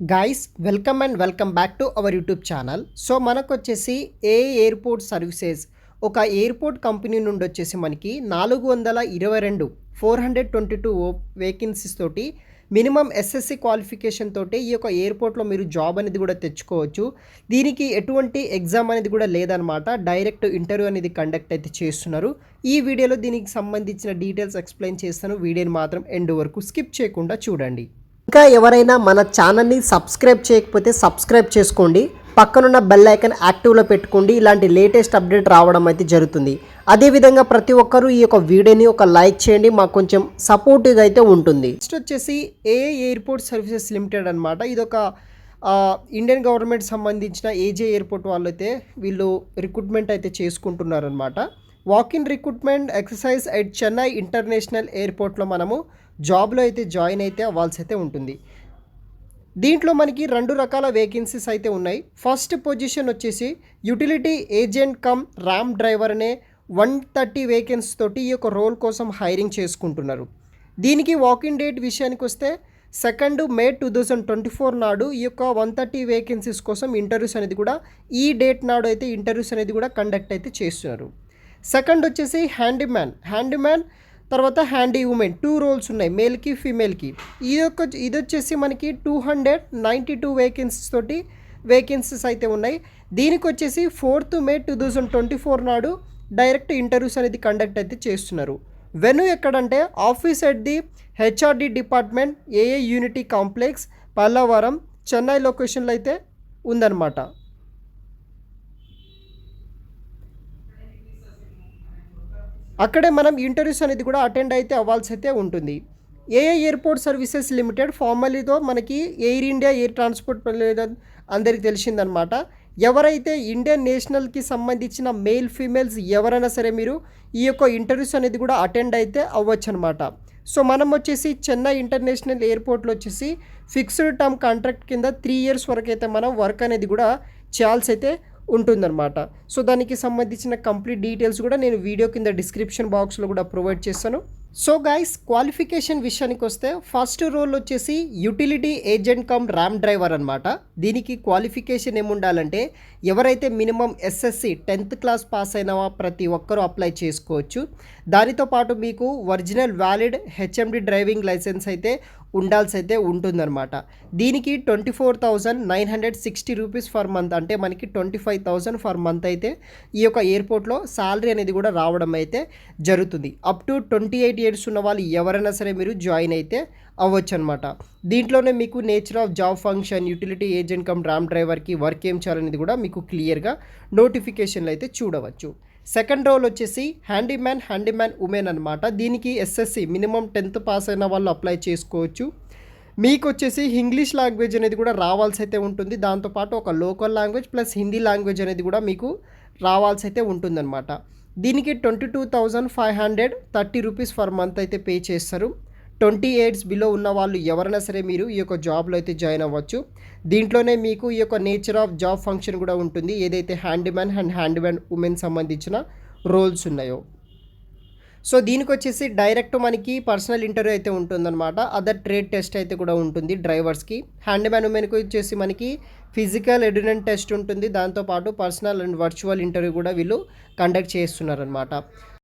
Guys welcome back to our YouTube channel. So మనకు వచ్చేసి airport services ఒక airport company నుండి వచ్చేసి మనకి 422 422 వేకెన్సీస్ తోటి మినిమం ఎస్ఎస్సి క్వాలిఫికేషన్ తోటి ఈ యొక్క ఎయిర్పోర్ట్లో మీరు జాబ్ అనేది కూడా తెచ్చుకోవచ్చు. దీనికి ఎటువంటి ఎగ్జామ్ అనేది కూడా లేదనమాట, డైరెక్ట్ ఇంటర్వ్యూ అనేది కండక్ట్ అయితే చేస్తున్నారు. ఈ వీడియోలో దీనికి సంబంధించిన డీటెయిల్స్ ఎక్స్ప్లెయిన్ చేస్తాను. వీడియోని మాత్రం ఎండ్ వరకు స్కిప్ చేయకుండా చూడండి. ఇంకా ఎవరైనా మన ఛానల్ని సబ్స్క్రైబ్ చేయకపోతే సబ్స్క్రైబ్ చేసుకోండి, పక్కనున్న బెల్ ఐకాన్ యాక్టివ్లో పెట్టుకోండి. ఇలాంటి లేటెస్ట్ అప్డేట్ రావడం అయితే జరుగుతుంది. అదేవిధంగా ప్రతి ఒక్కరూ ఈ యొక్క వీడియోని ఒక లైక్ చేయండి, మాకు కొంచెం సపోర్టివ్గా అయితే ఉంటుంది. నెక్స్ట్ వచ్చేసి ఎయిర్పోర్ట్ సర్వీసెస్ లిమిటెడ్ అనమాట. ఇది ఒక ఇండియన్ గవర్నమెంట్ సంబంధించిన ఏజే ఎయిర్పోర్ట్ వాళ్ళు అయితే వీళ్ళు రిక్రూట్మెంట్ అయితే చేసుకుంటున్నారనమాట. Walk in recruitment exercise at Chennai international ఎయిర్పోర్ట్లో మనము జాబ్లో అయితే జాయిన్ అయితే అవ్వాల్సి అయితే ఉంటుంది. దీంట్లో మనకి 2 రకాల వేకెన్సీస్ అయితే ఉన్నాయి. ఫస్ట్ పొజిషన్ వచ్చేసి utility agent come RAM driver అనే 130 వేకెన్సీ తోటి ఈ యొక్క రోల్ కోసం హైరింగ్ చేసుకుంటున్నారు. దీనికి వాకిన్ డేట్ విషయానికి వస్తే 2 May 2024 నాడు ఈ యొక్క 130 వేకెన్సీస్ కోసం ఇంటర్వ్యూస్ అనేది కూడా ఈ డేట్ నాడు అయితే ఇంటర్వ్యూస్ అనేది కూడా కండక్ట్ అయితే చేస్తున్నారు. సెకండ్ వచ్చేసి హ్యాండీమ్యాన్ తర్వాత హ్యాండీ ఉమెన్ 2 రోల్స్ ఉన్నాయి, మేల్కి ఫీమేల్కి. ఇది వచ్చేసి మనకి 292 వేకెన్సీస్ తోటి వేకెన్సీస్ అయితే ఉన్నాయి. దీనికి వచ్చేసి 4th May 2024 నాడు డైరెక్ట్ ఇంటర్వ్యూస్ అనేది కండక్ట్ అయితే చేస్తున్నారు. వెన్యూ ఎక్కడంటే office at the HRD department ఏఏ యూనిటీ కాంప్లెక్స్ పల్లవరం చెన్నై లొకేషన్లో అయితే ఉందన్నమాట. అక్కడే మనం ఇంటర్వ్యూస్ అనేది కూడా అటెండ్ అయితే అవ్వాల్సి అయితే ఉంటుంది. ఎయిర్పోర్ట్ సర్వీసెస్ లిమిటెడ్ ఫార్మలీతో మనకి ఎయిర్ ఇండియా ఎయిర్ ట్రాన్స్పోర్ట్ అందరికీ తెలిసిందనమాట. ఎవరైతే ఇండియన్ నేషనల్కి సంబంధించిన మెయిల్ ఫీమేల్స్ ఎవరైనా సరే మీరు ఈ యొక్క ఇంటర్వ్యూస్ అనేది కూడా అటెండ్ అయితే అవ్వచ్చు అనమాట. సో మనం వచ్చేసి చెన్నై ఇంటర్నేషనల్ ఎయిర్పోర్ట్లో వచ్చేసి ఫిక్స్డ్ టర్మ్ కాంట్రాక్ట్ కింద 3 years వరకు అయితే మనం వర్క్ అనేది కూడా చేయాల్సి అయితే ఉంటుందన్నమాట. సో దానికి సంబంధించిన కంప్లీట్ డీటెయిల్స్ కూడా నేను వీడియో కింద డిస్క్రిప్షన్ బాక్స్లో కూడా ప్రొవైడ్ చేస్తాను. సో గైస్ క్వాలిఫికేషన్ విషయానికి వస్తే ఫస్ట్ రోల్ వచ్చేసి utility agent come RAM driver అనమాట. దీనికి క్వాలిఫికేషన్ ఏముండాలంటే ఎవరైతే minimum SSC 10th class pass అయినా ప్రతి ఒక్కరూ అప్లై చేసుకోవచ్చు. దానితో పాటు మీకు original valid HMD driving license అయితే ఉండాల్సి అయితే ఉంటుందన్నమాట. దీనికి 24,960 రూపీస్ ఫర్ మంత్, అంటే మనకి 25,000 ఫర్ మంత్ అయితే ఈ యొక్క ఎయిర్పోర్ట్లో శాలరీ అనేది కూడా రావడం అయితే జరుగుతుంది. అప్ టు 28 years ఉన్న వాళ్ళు ఎవరైనా సరే మీరు జాయిన్ అయితే అవ్వచ్చు అనమాట. దీంట్లోనే మీకు nature of job function, utility agent come RAM డ్రైవర్కి వర్క్ ఏం చేయాలనేది కూడా మీకు క్లియర్గా నోటిఫికేషన్లు అయితే చూడవచ్చు. సెకండ్ రోల్ వచ్చేసి హ్యాండీమ్యాన్ ఉమెన్ అనమాట. దీనికి ఎస్ఎస్సి మినిమం 10th పాస్ అయిన వాళ్ళు అప్లై చేసుకోవచ్చు. మీకు వచ్చేసి ఇంగ్లీష్ లాంగ్వేజ్ అనేది కూడా రావాల్సి అయితే ఉంటుంది. దాంతోపాటు ఒక local language plus Hindi language అనేది కూడా మీకు రావాల్సి అయితే ఉంటుందన్నమాట. దీనికి 22,530 రూపీస్ ఫర్ మంత్ అయితే పే చేస్తారు. 20 years బిలో ఉన్న వాళ్ళు ఎవరైనా సరే మీరు ఈ యొక్క జాబ్లో అయితే జాయిన్ అవ్వచ్చు. దీంట్లోనే మీకు ఈ యొక్క నేచర్ ఆఫ్ జాబ్ ఫంక్షన్ కూడా ఉంటుంది, ఏదైతే హ్యాండీమ్యాన్ ఉమెన్ సంబంధించిన రోల్స్ ఉన్నాయో. సో దీనికి వచ్చేసి డైరెక్ట్ మనకి పర్సనల్ ఇంటర్వ్యూ అయితే ఉంటుందన్నమాట. అదర్ ట్రేడ్ టెస్ట్ అయితే కూడా ఉంటుంది డ్రైవర్స్కి. హ్యాండీమ్యాన్ ఉమెన్కి వచ్చేసి మనకి ఫిజికల్ ఎడ్యునెంట్ టెస్ట్ ఉంటుంది. దాంతోపాటు పర్సనల్ అండ్ వర్చువల్ ఇంటర్వ్యూ కూడా వీళ్ళు కండక్ట్ చేస్తున్నారనమాట.